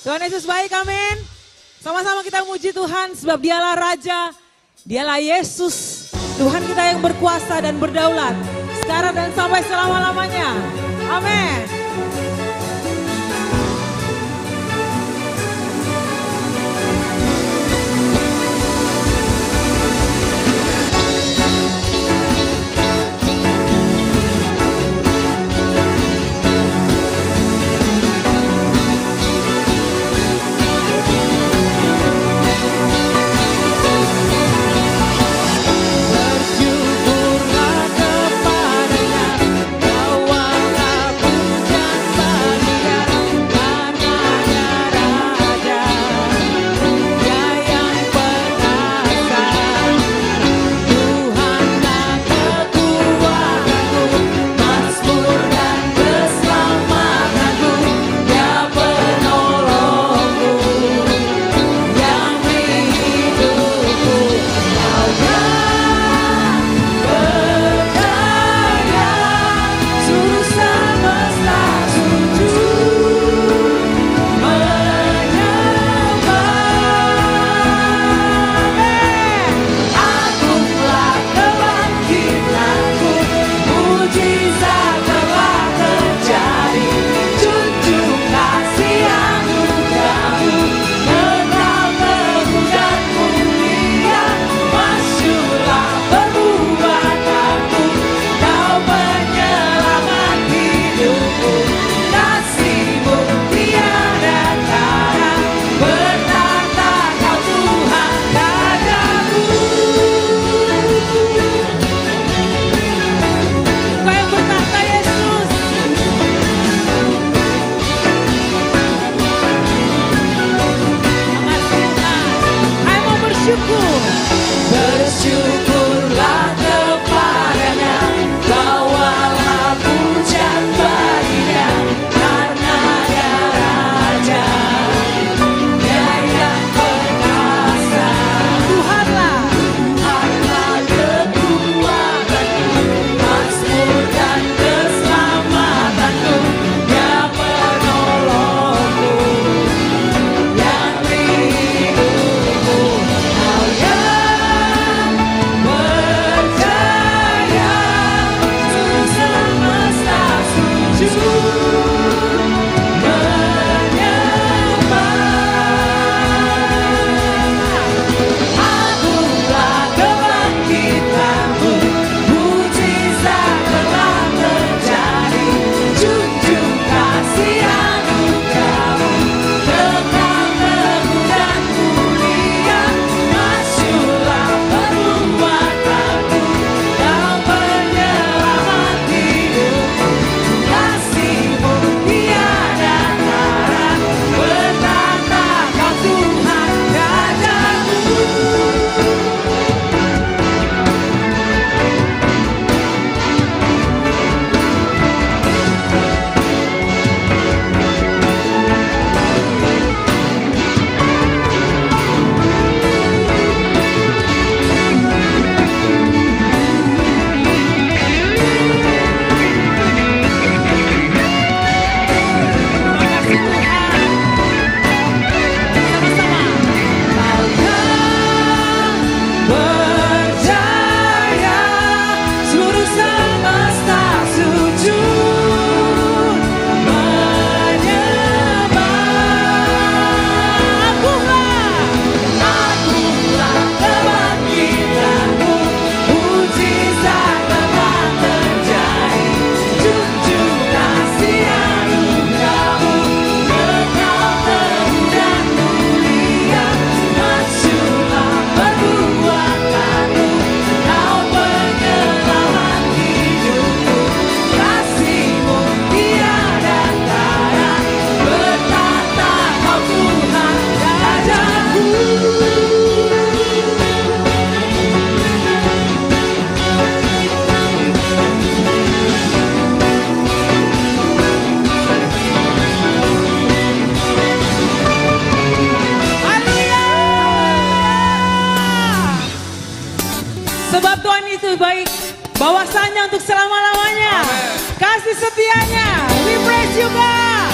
Tuhan Yesus baik, amin. Sama-sama kita muji Tuhan sebab dialah Raja, dialah Yesus. Tuhan kita yang berkuasa dan berdaulat sekarang dan sampai selama-lamanya. Amin. Sebab Tuhan itu baik, bahwasanya untuk selama-lamanya. Kasih setianya, we praise you God.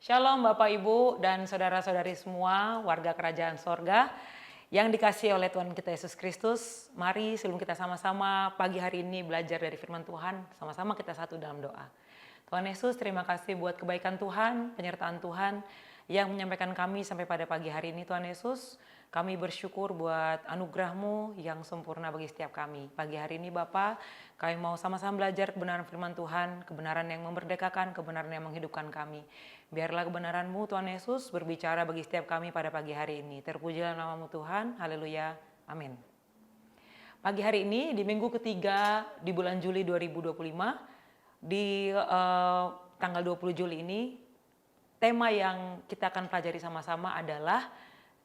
Shalom Bapak Ibu dan saudara-saudari semua warga kerajaan sorga yang dikasihi oleh Tuhan kita Yesus Kristus. Mari sebelum kita sama-sama pagi hari ini belajar dari firman Tuhan, sama-sama kita satu dalam doa. Tuhan Yesus, terima kasih buat kebaikan Tuhan, penyertaan Tuhan yang menyampaikan kami sampai pada pagi hari ini. Tuhan Yesus, kami bersyukur buat anugerah-Mu yang sempurna bagi setiap kami. Pagi hari ini Bapa, kami mau sama-sama belajar kebenaran firman Tuhan, kebenaran yang memerdekakan, kebenaran yang menghidupkan kami. Biarlah kebenaran-Mu Tuhan Yesus berbicara bagi setiap kami pada pagi hari ini. Terpujilah nama-Mu Tuhan, haleluya, amin. Pagi hari ini di minggu ketiga di bulan Juli 2025, di tanggal 20 Juli ini, tema yang kita akan pelajari sama-sama adalah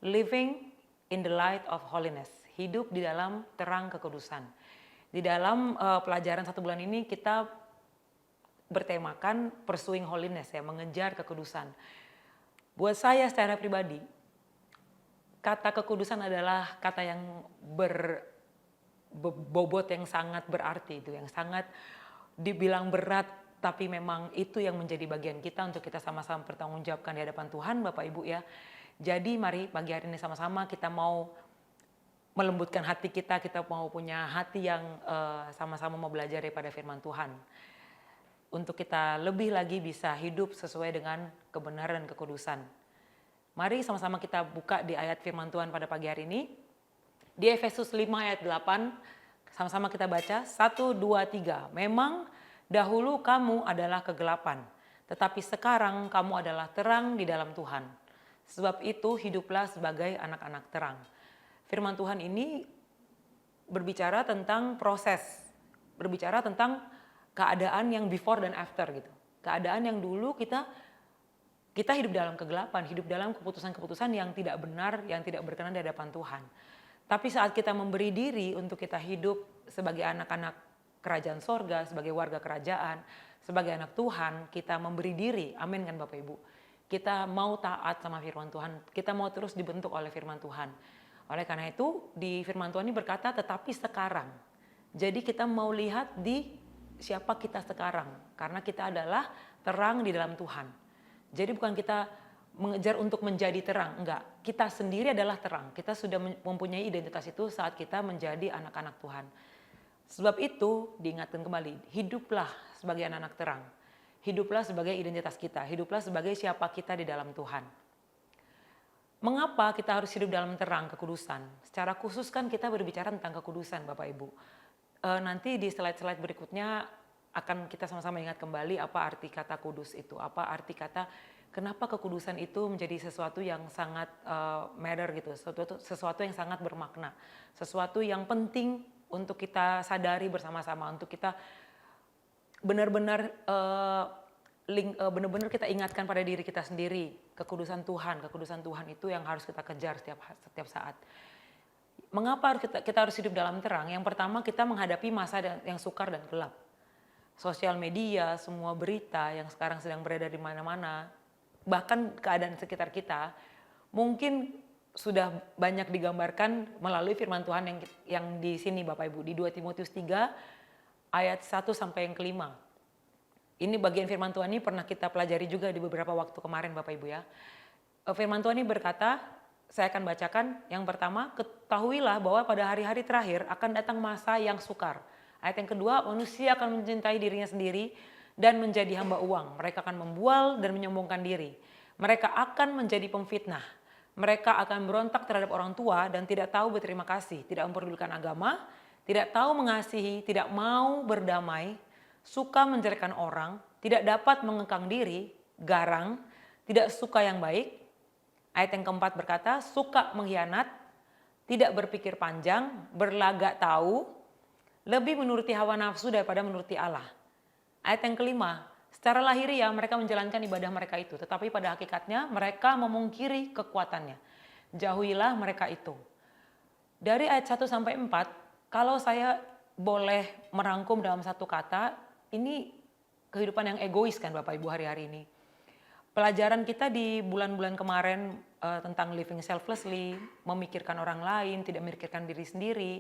Living in the Light of Holiness, hidup di dalam terang kekudusan. Di dalam pelajaran satu bulan ini kita bertemakan pursuing holiness, ya, mengejar kekudusan. Buat saya secara pribadi, kata kekudusan adalah kata yang berbobot yang sangat berarti, itu yang sangat dibilang berat, tapi memang itu yang menjadi bagian kita untuk kita sama-sama bertanggungjawabkan di hadapan Tuhan, Bapak Ibu ya. Jadi mari pagi hari ini sama-sama kita mau melembutkan hati kita mau punya hati yang sama-sama mau belajar daripada firman Tuhan. Untuk kita lebih lagi bisa hidup sesuai dengan kebenaran dan kekudusan. Mari sama-sama kita buka di ayat firman Tuhan pada pagi hari ini. Di Efesus 5 ayat 8, sama-sama kita baca, 1, 2, 3. Memang dahulu kamu adalah kegelapan, tetapi sekarang kamu adalah terang di dalam Tuhan. Sebab itu hiduplah sebagai anak-anak terang. Firman Tuhan ini berbicara tentang proses, berbicara tentang keadaan yang before dan after gitu. Keadaan yang dulu kita hidup dalam kegelapan, hidup dalam keputusan-keputusan yang tidak benar, yang tidak berkenan di hadapan Tuhan. Tapi saat kita memberi diri untuk kita hidup sebagai anak-anak kerajaan sorga, sebagai warga kerajaan, sebagai anak Tuhan, kita memberi diri, amin kan Bapak Ibu. Kita mau taat sama firman Tuhan, kita mau terus dibentuk oleh firman Tuhan. Oleh karena itu di firman Tuhan ini berkata tetapi sekarang. Jadi kita mau lihat di siapa kita sekarang, karena kita adalah terang di dalam Tuhan. Jadi bukan kita mengejar untuk menjadi terang, enggak. Kita sendiri adalah terang, kita sudah mempunyai identitas itu saat kita menjadi anak-anak Tuhan. Sebab itu diingatkan kembali, hiduplah sebagai anak-anak terang. Hiduplah sebagai identitas kita, hiduplah sebagai siapa kita di dalam Tuhan. Mengapa kita harus hidup dalam terang kekudusan? Secara khusus kan kita berbicara tentang kekudusan Bapak Ibu. Nanti di slide-slide berikutnya akan kita sama-sama ingat kembali apa arti kata kudus itu, apa arti kata kenapa kekudusan itu menjadi sesuatu yang sangat matter gitu, sesuatu yang sangat bermakna, sesuatu yang penting untuk kita sadari bersama-sama, untuk kita benar-benar kita ingatkan pada diri kita sendiri, kekudusan Tuhan itu yang harus kita kejar setiap saat. Mengapa kita harus hidup dalam terang? Yang pertama, kita menghadapi masa yang sukar dan gelap. Sosial media, semua berita yang sekarang sedang beredar di mana-mana, bahkan keadaan sekitar kita mungkin sudah banyak digambarkan melalui firman Tuhan yang di sini Bapak Ibu, di 2 Timotius 3 ayat 1 sampai yang kelima. Ini bagian firman Tuhan ini pernah kita pelajari juga di beberapa waktu kemarin Bapak Ibu ya. Firman Tuhan ini berkata, saya akan bacakan yang pertama, ketahuilah bahwa pada hari-hari terakhir akan datang masa yang sukar. Ayat yang kedua, manusia akan mencintai dirinya sendiri dan menjadi hamba uang. Mereka akan membual dan menyombongkan diri. Mereka akan menjadi pemfitnah. Mereka akan berontak terhadap orang tua dan tidak tahu berterima kasih, tidak memperdulikan agama, tidak tahu mengasihi, tidak mau berdamai, suka menjelekkan orang, tidak dapat mengekang diri, garang, tidak suka yang baik. Ayat yang keempat berkata, suka mengkhianat, tidak berpikir panjang, berlagak tahu, lebih menuruti hawa nafsu daripada menuruti Allah. Ayat yang kelima, secara lahiriah mereka menjalankan ibadah mereka itu, tetapi pada hakikatnya mereka memungkiri kekuatannya. Jauhilah mereka itu. Dari ayat 1 sampai 4, kalau saya boleh merangkum dalam satu kata, ini kehidupan yang egois kan Bapak Ibu hari-hari ini. Pelajaran kita di bulan-bulan kemarin tentang living selflessly, memikirkan orang lain, tidak memikirkan diri sendiri.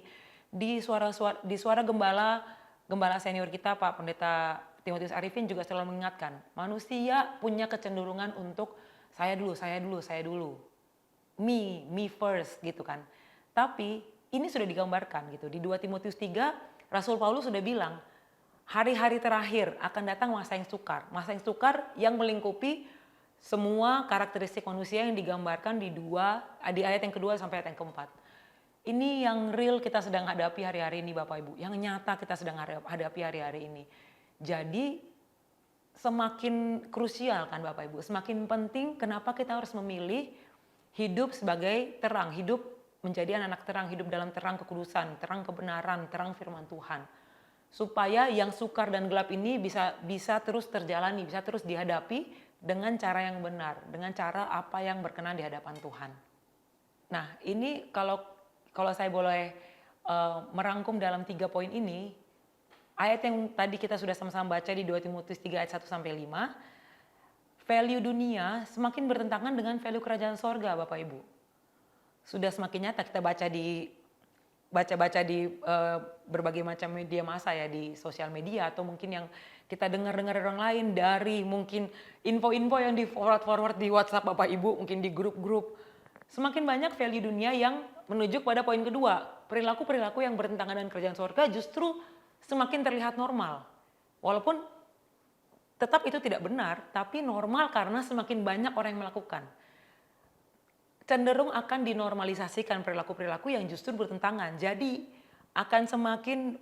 Di suara gembala senior kita Pak Pendeta Timotius Arifin juga selalu mengingatkan, manusia punya kecenderungan untuk saya dulu, saya dulu, saya dulu. Me first gitu kan. Tapi ini sudah digambarkan gitu. Di 2 Timotius 3, Rasul Paulus sudah bilang, hari-hari terakhir akan datang masa yang sukar. Masa yang sukar yang melingkupi semua karakteristik manusia yang digambarkan di ayat yang kedua sampai ayat yang keempat. Ini yang real kita sedang hadapi hari-hari ini Bapak Ibu. Yang nyata kita sedang hadapi hari-hari ini. Jadi semakin krusial kan Bapak Ibu. Semakin penting kenapa kita harus memilih hidup sebagai terang. Hidup menjadi anak-anak terang. Hidup dalam terang kekudusan, terang kebenaran, terang firman Tuhan. Supaya yang sukar dan gelap ini bisa terus terjalani, bisa terus dihadapi dengan cara yang benar. Dengan cara apa yang berkenan di hadapan Tuhan. Nah ini kalau saya boleh merangkum dalam 3 poin ini, ayat yang tadi kita sudah sama-sama baca di 2 Timotius 3 ayat 1-5, value dunia semakin bertentangan dengan value kerajaan sorga Bapak Ibu. Sudah semakin nyata kita baca di berbagai macam media massa ya, di sosial media atau mungkin yang kita dengar orang lain dari mungkin info-info yang di forward di WhatsApp Bapak Ibu, mungkin di grup-grup. Semakin banyak value dunia yang menuju pada poin kedua, perilaku-perilaku yang bertentangan dengan kerajaan sorga justru semakin terlihat normal. Walaupun tetap itu tidak benar, tapi normal karena semakin banyak orang yang melakukan. Cenderung akan dinormalisasikan perilaku-perilaku yang justru bertentangan. Jadi akan semakin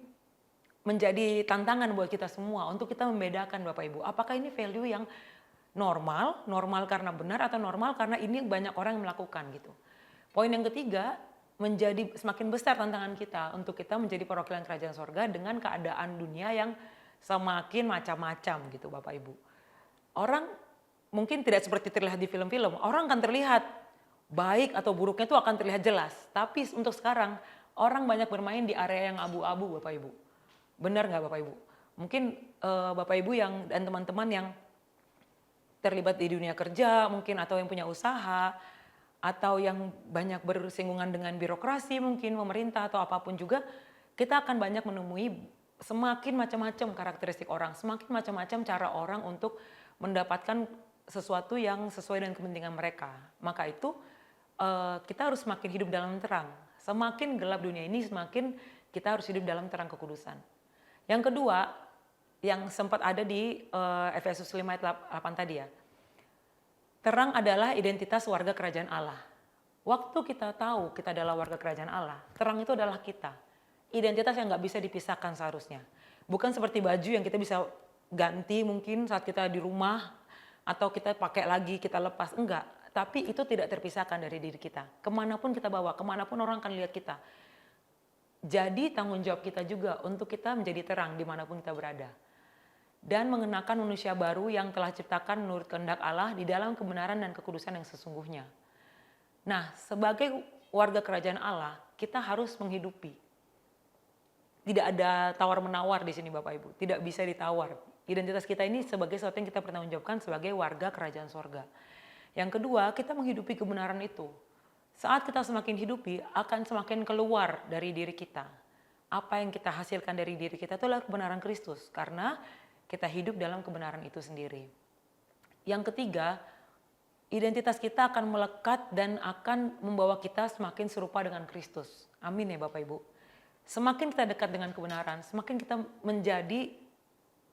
menjadi tantangan buat kita semua untuk kita membedakan Bapak Ibu. Apakah ini value yang normal karena benar atau normal karena ini banyak orang yang melakukan gitu. Poin yang ketiga, menjadi semakin besar tantangan kita untuk kita menjadi perwakilan kerajaan sorga dengan keadaan dunia yang semakin macam-macam gitu Bapak Ibu. Orang mungkin tidak seperti terlihat di film-film, orang akan terlihat baik atau buruknya itu akan terlihat jelas. Tapi untuk sekarang orang banyak bermain di area yang abu-abu Bapak Ibu. Benar nggak Bapak Ibu? Mungkin Bapak Ibu dan teman-teman yang terlibat di dunia kerja mungkin atau yang punya usaha atau yang banyak bersinggungan dengan birokrasi mungkin pemerintah atau apapun juga, kita akan banyak menemui semakin macam-macam karakteristik orang, semakin macam-macam cara orang untuk mendapatkan sesuatu yang sesuai dengan kepentingan mereka. Maka itu kita harus semakin hidup dalam terang. Semakin gelap dunia ini, semakin kita harus hidup dalam terang kekudusan. Yang kedua, yang sempat ada di Efesus 5 ayat 8 tadi ya. Terang adalah identitas warga kerajaan Allah. Waktu kita tahu kita adalah warga kerajaan Allah, terang itu adalah kita. Identitas yang nggak bisa dipisahkan seharusnya. Bukan seperti baju yang kita bisa ganti mungkin saat kita di rumah, atau kita pakai lagi, kita lepas. Enggak, tapi itu tidak terpisahkan dari diri kita. Kemanapun kita bawa, kemanapun orang akan lihat kita. Jadi tanggung jawab kita juga untuk kita menjadi terang dimanapun kita berada. Dan mengenakan manusia baru yang telah ciptakan menurut kehendak Allah di dalam kebenaran dan kekudusan yang sesungguhnya. Nah, sebagai warga kerajaan Allah, kita harus menghidupi. Tidak ada tawar-menawar di sini Bapak Ibu, tidak bisa ditawar. Identitas kita ini sebagai sesuatu yang kita pertanggungjawabkan sebagai warga kerajaan sorga. Yang kedua, kita menghidupi kebenaran itu. Saat kita semakin hidupi, akan semakin keluar dari diri kita. Apa yang kita hasilkan dari diri kita itu adalah kebenaran Kristus, karena kita hidup dalam kebenaran itu sendiri. Yang ketiga, identitas kita akan melekat dan akan membawa kita semakin serupa dengan Kristus. Amin ya Bapak Ibu. Semakin kita dekat dengan kebenaran, semakin kita menjadi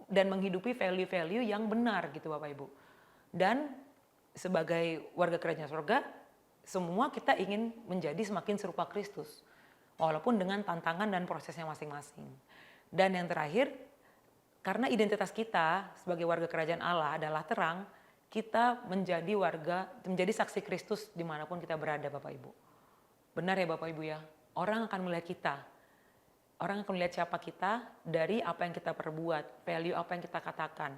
dan menghidupi value-value yang benar gitu Bapak Ibu. Dan sebagai warga kerajaan surga, semua kita ingin menjadi semakin serupa Kristus. Walaupun dengan tantangan dan prosesnya masing-masing. Dan yang terakhir, karena identitas kita sebagai warga kerajaan Allah adalah terang, kita menjadi saksi Kristus dimanapun kita berada Bapak Ibu. Benar ya Bapak Ibu ya, orang akan melihat kita. Orang akan melihat siapa kita dari apa yang kita perbuat, value apa yang kita katakan.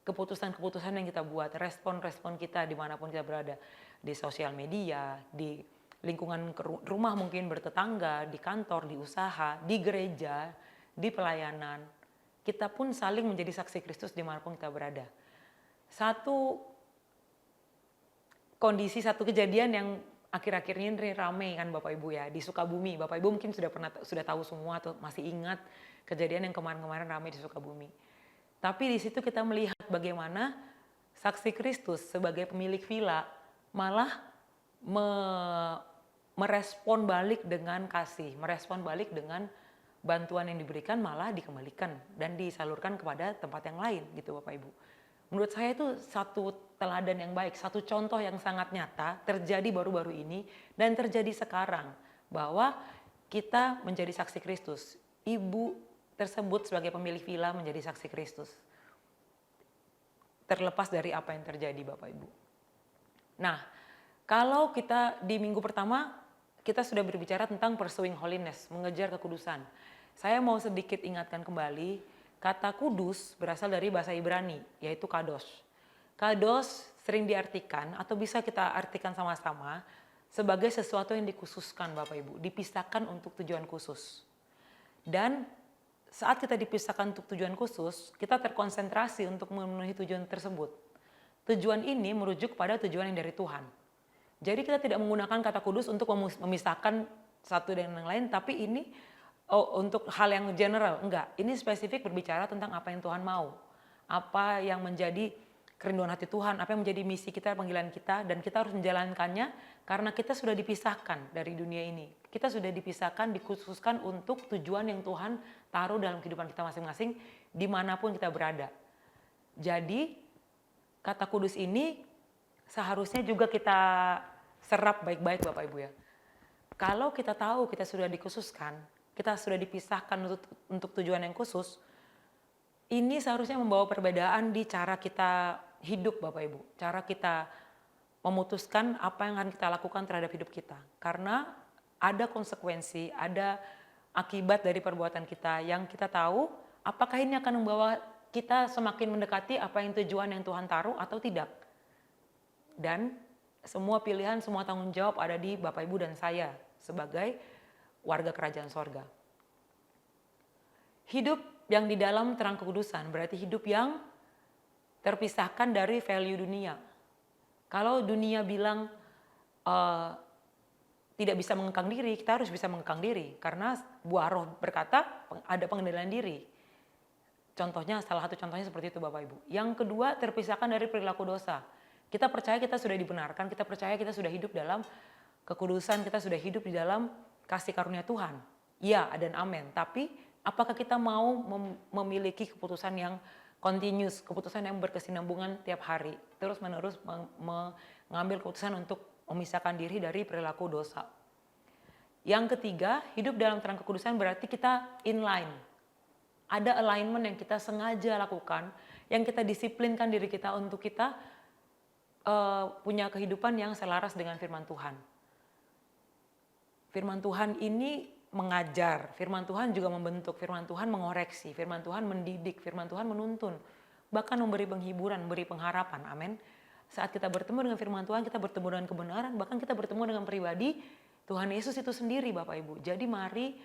Keputusan-keputusan yang kita buat, respon-respon kita dimanapun kita berada. Di sosial media, di lingkungan rumah mungkin bertetangga, di kantor, di usaha, di gereja, di pelayanan. Kita pun saling menjadi saksi Kristus dimanapun kita berada. Satu kejadian yang akhir-akhir ini ramai kan Bapak Ibu ya, di Sukabumi. Bapak Ibu mungkin sudah tahu semua atau masih ingat kejadian yang kemarin-kemarin ramai di Sukabumi. Tapi di situ kita melihat bagaimana saksi Kristus sebagai pemilik villa malah merespon balik dengan kasih, merespon balik dengan bantuan yang diberikan malah dikembalikan dan disalurkan kepada tempat yang lain gitu Bapak Ibu. Menurut saya itu satu teladan yang baik, satu contoh yang sangat nyata terjadi baru-baru ini dan terjadi sekarang bahwa kita menjadi saksi Kristus. Ibu tersebut sebagai pemilik villa menjadi saksi Kristus. Terlepas dari apa yang terjadi Bapak Ibu. Nah, kalau kita di minggu pertama kita sudah berbicara tentang pursuing holiness, mengejar kekudusan. Saya mau sedikit ingatkan kembali, kata kudus berasal dari bahasa Ibrani, yaitu kados. Kados sering diartikan atau bisa kita artikan sama-sama sebagai sesuatu yang dikhususkan Bapak Ibu, dipisahkan untuk tujuan khusus. Dan saat kita dipisahkan untuk tujuan khusus, kita terkonsentrasi untuk memenuhi tujuan tersebut. Tujuan ini merujuk pada tujuan yang dari Tuhan. Jadi kita tidak menggunakan kata kudus untuk memisahkan satu dan yang lain, tapi ini untuk hal yang general, enggak. Ini spesifik berbicara tentang apa yang Tuhan mau. Apa yang menjadi kerinduan hati Tuhan, apa yang menjadi misi kita, panggilan kita, dan kita harus menjalankannya karena kita sudah dipisahkan dari dunia ini. Kita sudah dipisahkan, dikhususkan untuk tujuan yang Tuhan taruh dalam kehidupan kita masing-masing, dimanapun kita berada. Jadi, kata kudus ini seharusnya juga kita serap baik-baik Bapak Ibu ya. Kalau kita tahu kita sudah dikhususkan, kita sudah dipisahkan untuk tujuan yang khusus, ini seharusnya membawa perbedaan di cara kita hidup Bapak Ibu. Cara kita memutuskan apa yang akan kita lakukan terhadap hidup kita. Karena ada konsekuensi, ada akibat dari perbuatan kita yang kita tahu apakah ini akan membawa kita semakin mendekati apa yang tujuan yang Tuhan taruh atau tidak. Dan semua pilihan, semua tanggung jawab ada di Bapak Ibu dan saya sebagai warga kerajaan sorga. Hidup yang di dalam terang kekudusan berarti hidup yang terpisahkan dari value dunia. Kalau dunia bilang tidak bisa mengekang diri, kita harus bisa mengekang diri. Karena buah roh berkata ada pengendalian diri. Contohnya, salah satu contohnya seperti itu Bapak Ibu. Yang kedua, terpisahkan dari perilaku dosa. Kita percaya kita sudah dibenarkan, kita percaya kita sudah hidup dalam kekudusan, kita sudah hidup di dalam kasih karunia Tuhan. Ya dan amin. Tapi apakah kita mau memiliki keputusan yang continuous, keputusan yang berkesinambungan tiap hari, terus menerus mengambil keputusan untuk memisahkan diri dari perilaku dosa. Yang ketiga, hidup dalam terang kekudusan berarti kita inline. Ada alignment yang kita sengaja lakukan, yang kita disiplinkan diri kita untuk kita punya kehidupan yang selaras dengan firman Tuhan. Firman Tuhan ini mengajar, firman Tuhan juga membentuk, firman Tuhan mengoreksi, firman Tuhan mendidik, firman Tuhan menuntun, bahkan memberi penghiburan, memberi pengharapan, amin. Saat kita bertemu dengan firman Tuhan, kita bertemu dengan kebenaran, bahkan kita bertemu dengan pribadi Tuhan Yesus itu sendiri Bapak Ibu. Jadi mari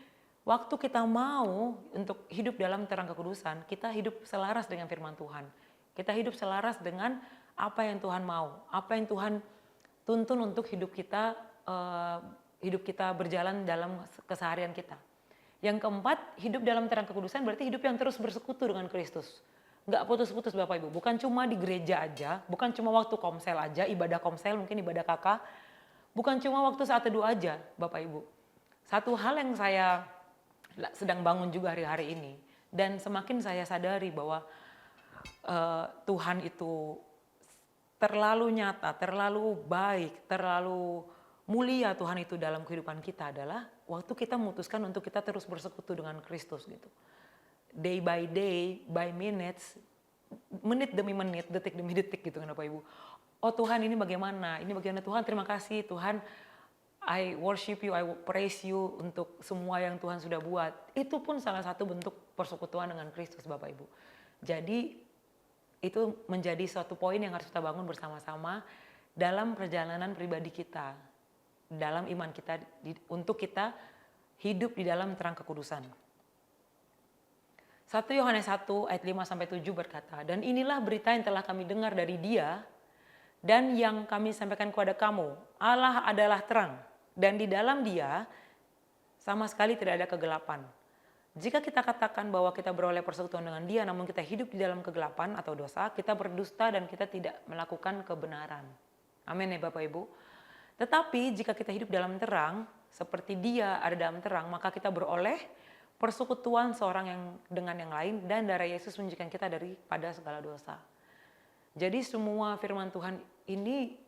waktu kita mau untuk hidup dalam terang kekudusan, kita hidup selaras dengan firman Tuhan. Kita hidup selaras dengan apa yang Tuhan mau, apa yang Tuhan tuntun untuk hidup kita berjalan dalam keseharian kita. Yang keempat, hidup dalam terang kekudusan berarti hidup yang terus bersekutu dengan Kristus. Nggak putus-putus Bapak Ibu, bukan cuma di gereja aja, bukan cuma waktu komsel aja, ibadah komsel, mungkin ibadah kakak, bukan cuma waktu saat teduh aja Bapak Ibu. Satu hal yang saya sedang bangun juga hari-hari ini, dan semakin saya sadari bahwa Tuhan itu terlalu nyata, terlalu baik, terlalu mulia Tuhan itu dalam kehidupan kita adalah waktu kita memutuskan untuk kita terus bersekutu dengan Kristus gitu. Day by day, by minutes, menit demi menit, detik demi detik gitu kan Bapak Ibu. Oh Tuhan ini bagaimana? Ini bagaimana Tuhan? Terima kasih Tuhan. I worship you, I praise you untuk semua yang Tuhan sudah buat. Itu pun salah satu bentuk persekutuan dengan Kristus Bapak Ibu. Jadi itu menjadi suatu poin yang harus kita bangun bersama-sama dalam perjalanan pribadi kita, dalam iman kita, untuk kita hidup di dalam terang kekudusan. 1 Yohanes 1 ayat 5-7 berkata, dan inilah berita yang telah kami dengar dari Dia dan yang kami sampaikan kepada kamu. Allah adalah terang dan di dalam Dia sama sekali tidak ada kegelapan. Jika kita katakan bahwa kita beroleh persekutuan dengan Dia, namun kita hidup di dalam kegelapan atau dosa, kita berdusta dan kita tidak melakukan kebenaran. Amin ya Bapak Ibu. Tetapi jika kita hidup dalam terang, seperti Dia ada dalam terang, maka kita beroleh persekutuan seorang yang dengan yang lain, dan darah Yesus menyucikan kita daripada segala dosa. Jadi semua firman Tuhan ini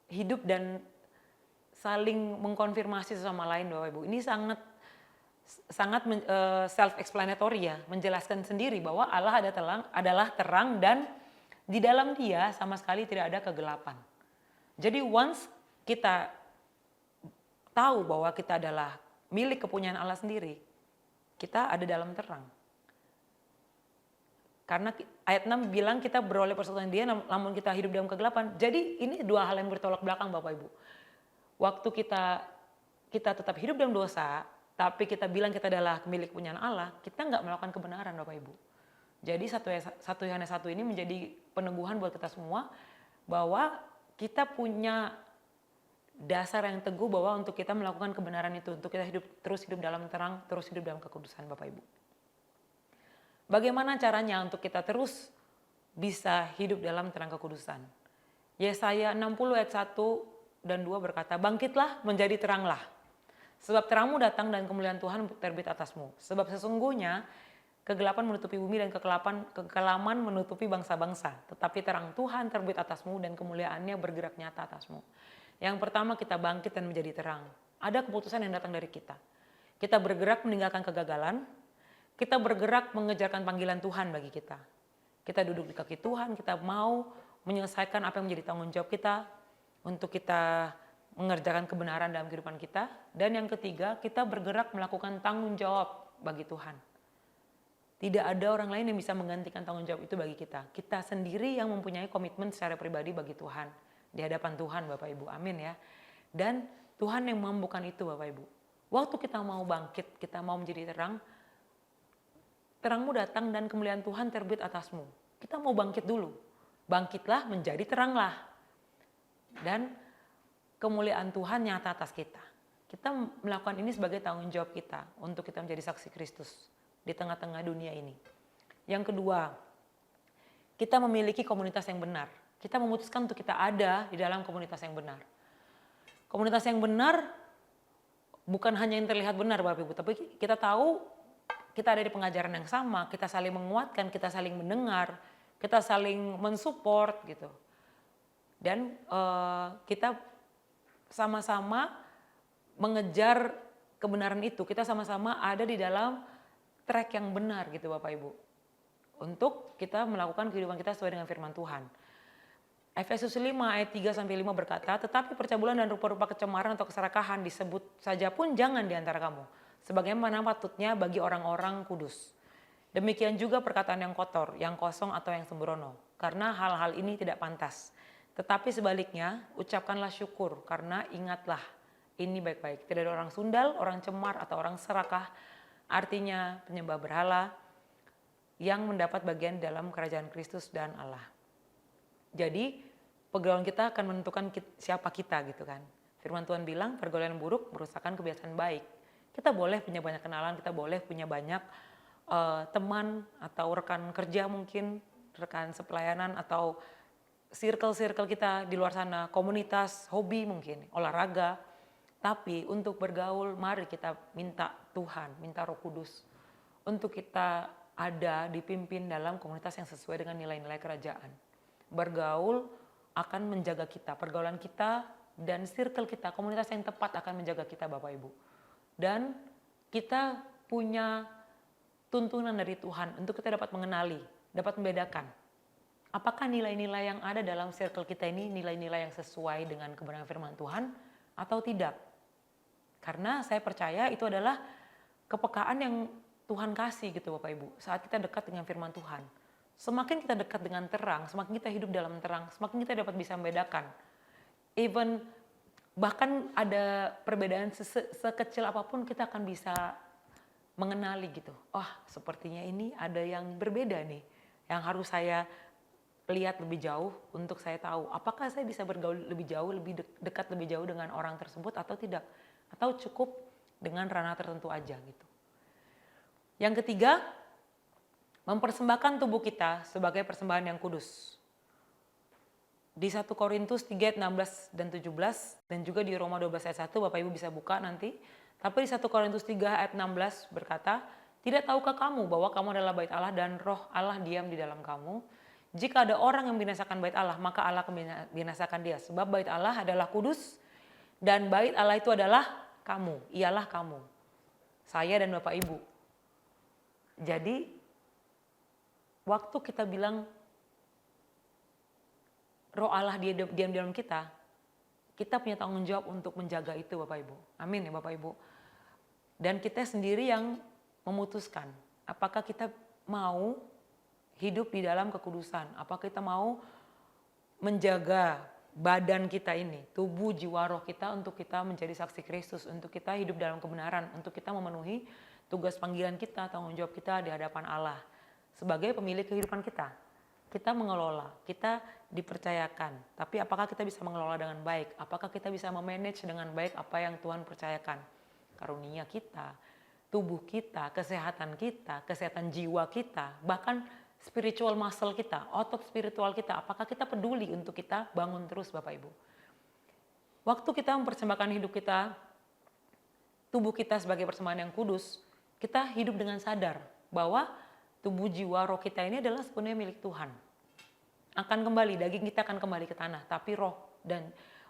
hidup dan saling mengkonfirmasi sesama lain Bapak Ibu. Ini sangat self-explanatory ya, menjelaskan sendiri bahwa Allah adalah terang dan di dalam Dia sama sekali tidak ada kegelapan. Jadi once kita tahu bahwa kita adalah milik kepunyaan Allah sendiri, kita ada dalam terang. Karena ayat 6 bilang kita beroleh persekutuan Dia namun kita hidup dalam kegelapan. Jadi ini dua hal yang bertolak belakang Bapak Ibu. Waktu kita tetap hidup dalam dosa, tapi kita bilang kita adalah milik kepunyaan Allah, kita nggak melakukan kebenaran Bapak Ibu. Jadi 1 Yohanes 1 ini menjadi peneguhan buat kita semua bahwa kita punya dasar yang teguh bahwa untuk kita melakukan kebenaran itu, untuk kita terus hidup dalam terang, terus hidup dalam kekudusan Bapak Ibu. Bagaimana caranya untuk kita terus bisa hidup dalam terang kekudusan? Yesaya 60 ayat 1 dan 2 berkata, "Bangkitlah menjadi teranglah. Sebab terangmu datang dan kemuliaan Tuhan terbit atasmu. Sebab sesungguhnya kegelapan menutupi bumi dan kekelaman menutupi bangsa-bangsa. Tetapi terang Tuhan terbit atasmu dan kemuliaannya bergerak nyata atasmu." Yang pertama kita bangkit dan menjadi terang. Ada keputusan yang datang dari kita. Kita bergerak meninggalkan kegagalan. Kita bergerak mengejarkan panggilan Tuhan bagi kita. Kita duduk di kaki Tuhan, kita mau menyelesaikan apa yang menjadi tanggung jawab kita untuk kita mengerjakan kebenaran dalam kehidupan kita. Dan yang ketiga, kita bergerak melakukan tanggung jawab bagi Tuhan. Tidak ada orang lain yang bisa menggantikan tanggung jawab itu bagi kita. Kita sendiri yang mempunyai komitmen secara pribadi bagi Tuhan. Di hadapan Tuhan Bapak Ibu, amin ya. Dan Tuhan yang mampukan itu Bapak Ibu. Waktu kita mau bangkit, kita mau menjadi terang, terangmu datang dan kemuliaan Tuhan terbit atasmu. Kita mau bangkit dulu. Bangkitlah menjadi teranglah. Dan kemuliaan Tuhan nyata atas kita. Kita melakukan ini sebagai tanggung jawab kita untuk kita menjadi saksi Kristus di tengah-tengah dunia ini. Yang kedua, kita memiliki komunitas yang benar. Kita memutuskan untuk kita ada di dalam komunitas yang benar. Komunitas yang benar bukan hanya yang terlihat benar Bapak Ibu, tapi kita tahu kita ada di pengajaran yang sama, kita saling menguatkan, kita saling mendengar, kita saling mensupport gitu. Dan kita sama-sama mengejar kebenaran itu. Kita sama-sama ada di dalam track yang benar gitu Bapak Ibu. Untuk kita melakukan kehidupan kita sesuai dengan firman Tuhan. Efesus 5 ayat 3-5 berkata, "Tetapi percabulan dan rupa-rupa kecemaran atau keserakahan disebut saja pun jangan di antara kamu. Sebagaimana patutnya bagi orang-orang kudus. Demikian juga perkataan yang kotor, yang kosong atau yang sembrono. Karena hal-hal ini tidak pantas. Tetapi sebaliknya, ucapkanlah syukur karena ingatlah ini baik-baik. Tidak ada orang sundal, orang cemar, atau orang serakah, artinya penyembah berhala, yang mendapat bagian dalam kerajaan Kristus dan Allah." Jadi, pergaulan kita akan menentukan siapa kita gitu kan. Firman Tuhan bilang, pergaulan buruk merusakkan kebiasaan baik. Kita boleh punya banyak kenalan, kita boleh punya banyak teman atau rekan kerja mungkin, rekan sepelayanan atau circle-circle kita di luar sana, komunitas, hobi mungkin, olahraga. Tapi untuk bergaul, mari kita minta Tuhan, minta Roh Kudus untuk kita ada dipimpin dalam komunitas yang sesuai dengan nilai-nilai kerajaan. Bergaul akan menjaga kita, pergaulan kita dan circle kita, komunitas yang tepat akan menjaga kita Bapak Ibu. Dan kita punya tuntunan dari Tuhan untuk kita dapat mengenali, dapat membedakan apakah nilai-nilai yang ada dalam circle kita ini nilai-nilai yang sesuai dengan kebenaran firman Tuhan atau tidak. Karena saya percaya itu adalah kepekaan yang Tuhan kasih gitu Bapak Ibu saat kita dekat dengan firman Tuhan. Semakin kita dekat dengan terang, semakin kita hidup dalam terang, semakin kita dapat bisa membedakan. Even bahkan ada perbedaan sekecil apapun kita akan bisa mengenali gitu. Oh, sepertinya ini ada yang berbeda nih, yang harus saya lihat lebih jauh untuk saya tahu apakah saya bisa bergaul lebih jauh, lebih dekat lebih jauh dengan orang tersebut atau tidak, atau cukup dengan ranah tertentu aja gitu. Yang ketiga, mempersembahkan tubuh kita sebagai persembahan yang kudus. Di 1 Korintus 3 ayat 16 dan 17 dan juga di Roma 12 ayat 1, Bapak Ibu bisa buka nanti. Tapi di 1 Korintus 3 ayat 16 berkata, "Tidak tahukah kamu bahwa kamu adalah bait Allah dan roh Allah diam di dalam kamu? Jika ada orang yang membinasakan bait Allah, maka Allah akan binasakan dia. Sebab bait Allah adalah kudus dan bait Allah itu adalah kamu, ialah kamu." Saya dan Bapak Ibu. Jadi waktu kita bilang roh Allah diam di dalam kita punya tanggung jawab untuk menjaga itu Bapak Ibu. Amin ya Bapak Ibu. Dan kita sendiri yang memutuskan apakah kita mau hidup di dalam kekudusan, apakah kita mau menjaga badan kita ini, tubuh, jiwa, roh kita untuk kita menjadi saksi Kristus, untuk kita hidup dalam kebenaran, untuk kita memenuhi tugas panggilan kita, tanggung jawab kita di hadapan Allah sebagai pemilik kehidupan kita. Kita mengelola, kita dipercayakan, tapi apakah kita bisa mengelola dengan baik? Apakah kita bisa memanage dengan baik apa yang Tuhan percayakan? Karunia kita, tubuh kita, kesehatan jiwa kita, bahkan spiritual muscle kita, otot spiritual kita, apakah kita peduli untuk kita bangun terus Bapak Ibu? Waktu kita mempersembahkan hidup kita, tubuh kita sebagai persembahan yang kudus, kita hidup dengan sadar bahwa tubuh, jiwa, roh kita ini adalah sepenuhnya milik Tuhan. Akan kembali, daging kita akan kembali ke tanah, tapi roh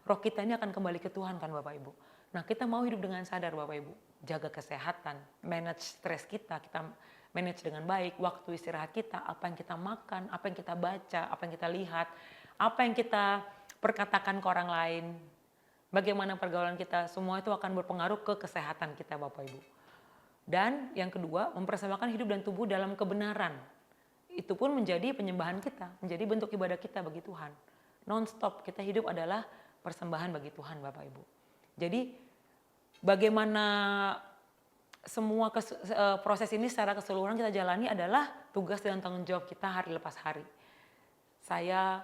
kita ini akan kembali ke Tuhan kan Bapak Ibu. Nah kita mau hidup dengan sadar Bapak Ibu, jaga kesehatan, manage stres kita manage dengan baik, waktu istirahat kita, apa yang kita makan, apa yang kita baca, apa yang kita lihat, apa yang kita perkatakan ke orang lain, bagaimana pergaulan kita, semua itu akan berpengaruh ke kesehatan kita Bapak Ibu. Dan yang kedua, mempersembahkan hidup dan tubuh dalam kebenaran. Itu pun menjadi penyembahan kita, menjadi bentuk ibadah kita bagi Tuhan. Non-stop kita hidup adalah persembahan bagi Tuhan Bapak Ibu. Jadi bagaimana semua proses ini secara keseluruhan kita jalani adalah tugas dan tanggung jawab kita hari lepas hari. Saya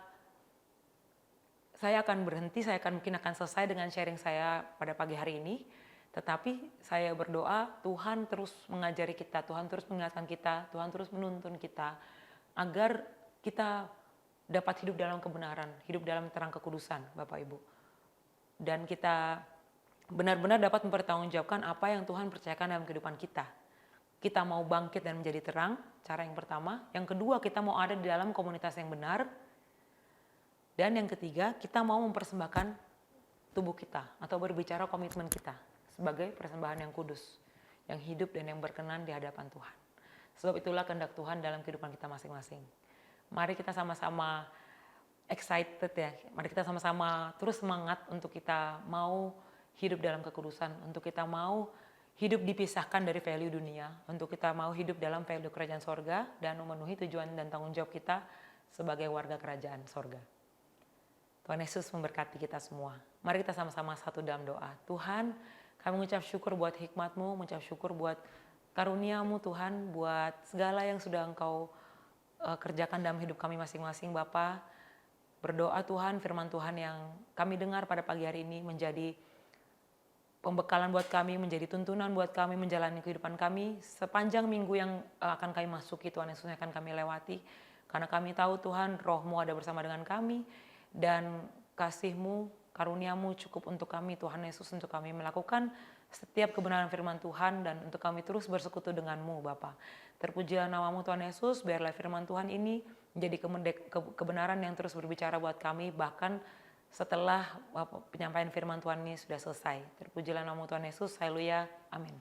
akan berhenti, mungkin akan selesai dengan sharing saya pada pagi hari ini. Tetapi saya berdoa Tuhan terus mengajari kita, Tuhan terus mengingatkan kita, Tuhan terus menuntun kita agar kita dapat hidup dalam kebenaran, hidup dalam terang kekudusan Bapak Ibu. Dan kita benar-benar dapat mempertanggungjawabkan apa yang Tuhan percayakan dalam kehidupan kita. Kita mau bangkit dan menjadi terang, cara yang pertama. Yang kedua, kita mau ada di dalam komunitas yang benar. Dan yang ketiga, kita mau mempersembahkan tubuh kita atau berbicara komitmen kita sebagai persembahan yang kudus, yang hidup dan yang berkenan di hadapan Tuhan. Sebab itulah kehendak Tuhan dalam kehidupan kita masing-masing. Mari kita sama-sama excited ya, mari kita sama-sama terus semangat untuk kita mau hidup dalam kekudusan, untuk kita mau hidup dipisahkan dari value dunia, untuk kita mau hidup dalam value kerajaan sorga dan memenuhi tujuan dan tanggung jawab kita sebagai warga kerajaan sorga. Tuhan Yesus memberkati kita semua. Mari kita sama-sama satu dalam doa. Tuhan, kami mengucap syukur buat hikmat-Mu, mengucap syukur buat karunia-Mu Tuhan, buat segala yang sudah Engkau kerjakan dalam hidup kami masing-masing Bapa. Berdoa Tuhan, firman Tuhan yang kami dengar pada pagi hari ini menjadi pembekalan buat kami, menjadi tuntunan buat kami menjalani kehidupan kami sepanjang minggu yang akan kami masuki, Tuhan Yesus yang akan kami lewati. Karena kami tahu Tuhan, Roh-Mu ada bersama dengan kami dan kasih-Mu, karunia-Mu cukup untuk kami Tuhan Yesus, untuk kami melakukan setiap kebenaran firman Tuhan dan untuk kami terus bersekutu dengan-Mu Bapa. Terpujilah nama-Mu Tuhan Yesus, biarlah firman Tuhan ini menjadi kebenaran yang terus berbicara buat kami bahkan setelah penyampaian firman Tuhan ini sudah selesai. Terpujilah nama-Mu Tuhan Yesus, haleluya, amin.